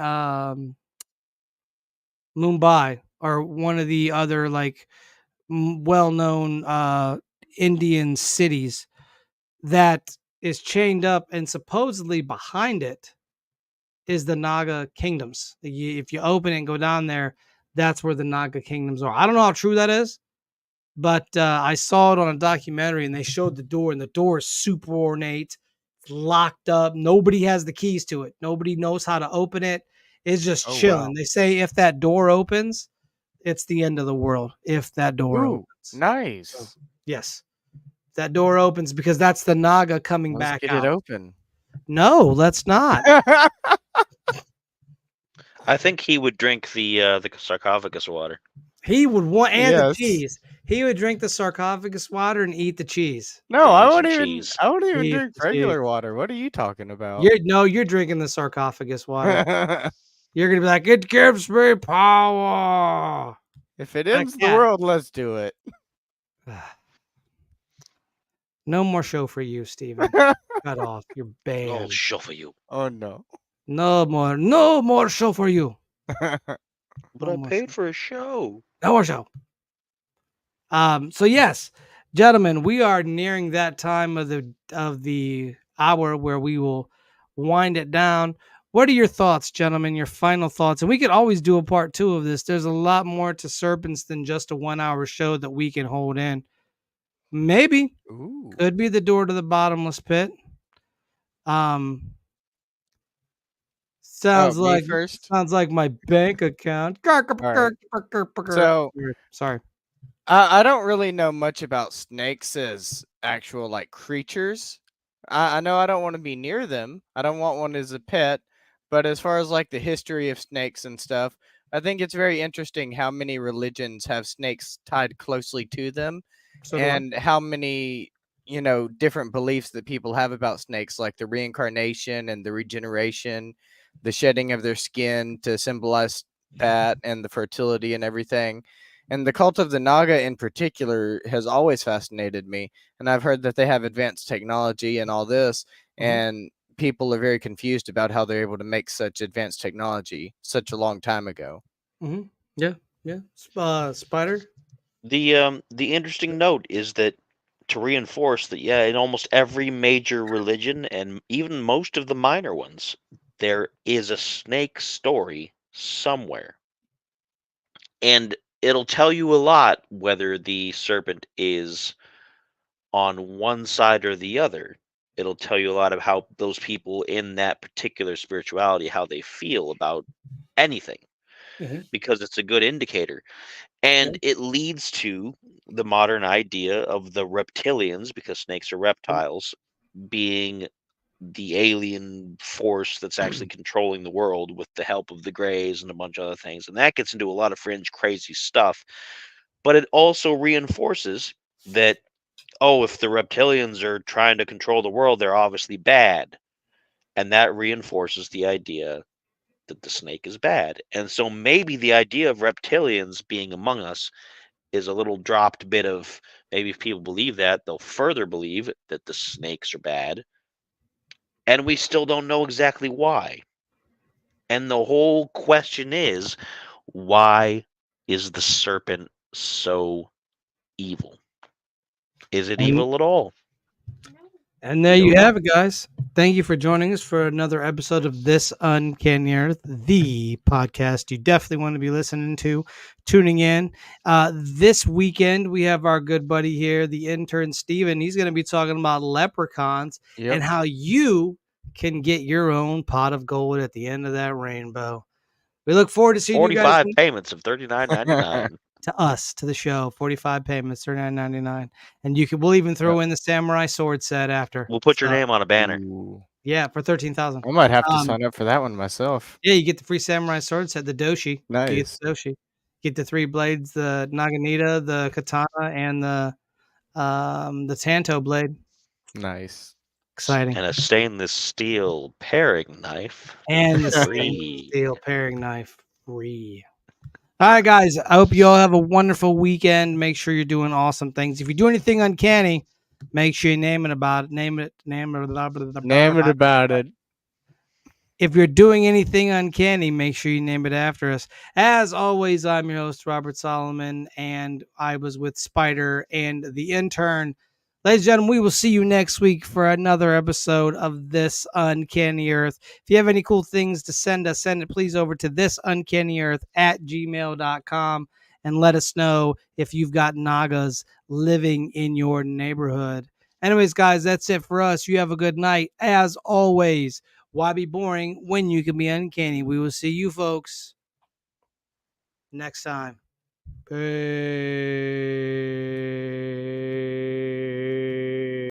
Mumbai, or one of the other like well-known Indian cities, that is chained up, and supposedly behind it is the Naga kingdoms. If you open it and go down there, that's where the Naga kingdoms are. I don't know how true that is, but I saw it on a documentary, and they showed the door, and the door is super ornate. It's locked up. Nobody has the keys to it. Nobody knows how to open it. It's just chilling. Wow. They say if that door opens, it's the end of the world. If that door opens. Nice. So, yes. If that door opens, because that's the Naga coming back get out. It open. No, let's not. I think he would drink the sarcophagus water. He would want, and the cheese. He would drink the sarcophagus water and eat the cheese. No, I wouldn't even drink regular water. What are you talking about? You're drinking the sarcophagus water. You're gonna be like, it gives me power. If it ends the world, let's do it. No more show for you, Steven. Cut off. You're banned. No show for you. Oh no. No more show for you. But I paid for a show. No more show. So yes, gentlemen, we are nearing that time of the hour where we will wind it down. What are your thoughts, gentlemen? Your final thoughts? And we could always do a part 2 of this. There's a lot more to Serpents than just a 1-hour show that we can hold in. Maybe. Ooh. Could be the door to the bottomless pit. Sounds like my bank account. Right. So sorry. I don't really know much about snakes as actual like creatures. I know I don't want to be near them. I don't want one as a pet. But as far as like the history of snakes and stuff, I think it's very interesting how many religions have snakes tied closely to them, and how many, different beliefs that people have about snakes, like the reincarnation and the regeneration, the shedding of their skin to symbolize that, and the fertility and everything. And the cult of the Naga in particular has always fascinated me. And I've heard that they have advanced technology and all this, and people are very confused about how they're able to make such advanced technology such a long time ago. Yeah. Spider? The interesting note is that, to reinforce that, in almost every major religion and even most of the minor ones, there is a snake story somewhere. And it'll tell you a lot whether the serpent is on one side or the other. It'll tell you a lot of how those people in that particular spirituality, how they feel about anything, because it's a good indicator. And it leads to the modern idea of the reptilians, because snakes are reptiles, being the alien force that's actually controlling the world with the help of the Greys and a bunch of other things. And that gets into a lot of fringe, crazy stuff. But it also reinforces that, if the reptilians are trying to control the world, they're obviously bad. And that reinforces the idea that the snake is bad. And so maybe the idea of reptilians being among us is a little dropped bit of, maybe if people believe that, they'll further believe that the snakes are bad. And we still don't know exactly why. And the whole question is, why is the serpent so evil? Is it evil at all? And there you have it, guys. Thank you for joining us for another episode of This Uncanny Earth, the podcast you definitely want to be listening to, tuning in. This weekend, we have our good buddy here, the intern Steven. He's going to be talking about leprechauns and how you can get your own pot of gold at the end of that rainbow. We look forward to seeing you guys. 45 payments of $39.99. To us, to the show, 45 payments, $39.99, and we'll even throw in the samurai sword set after. We'll put your name on a banner. Yeah, for 13,000. I might have to sign up for that one myself. Yeah, you get the free samurai sword set, the doshi. Nice. You get the doshi. Get the 3 blades, the naginata, the katana, and the tanto blade. Nice. Exciting. And a stainless steel paring knife. And the stainless steel paring knife free. All right, guys. I hope you all have a wonderful weekend. Make sure you're doing awesome things. If you do anything uncanny, make sure you name it about it. Name it about it. If you're doing anything uncanny, make sure you name it after us. As always, I'm your host, Robert Solomon, and I was with Spider and the intern. Ladies and gentlemen, we will see you next week for another episode of This Uncanny Earth. If you have any cool things to send us, send it please over to thisUncannyEarth@gmail.com and let us know if you've got Nagas living in your neighborhood. Anyways, guys, that's it for us. You have a good night. As always, why be boring when you can be uncanny? We will see you folks next time. Peace.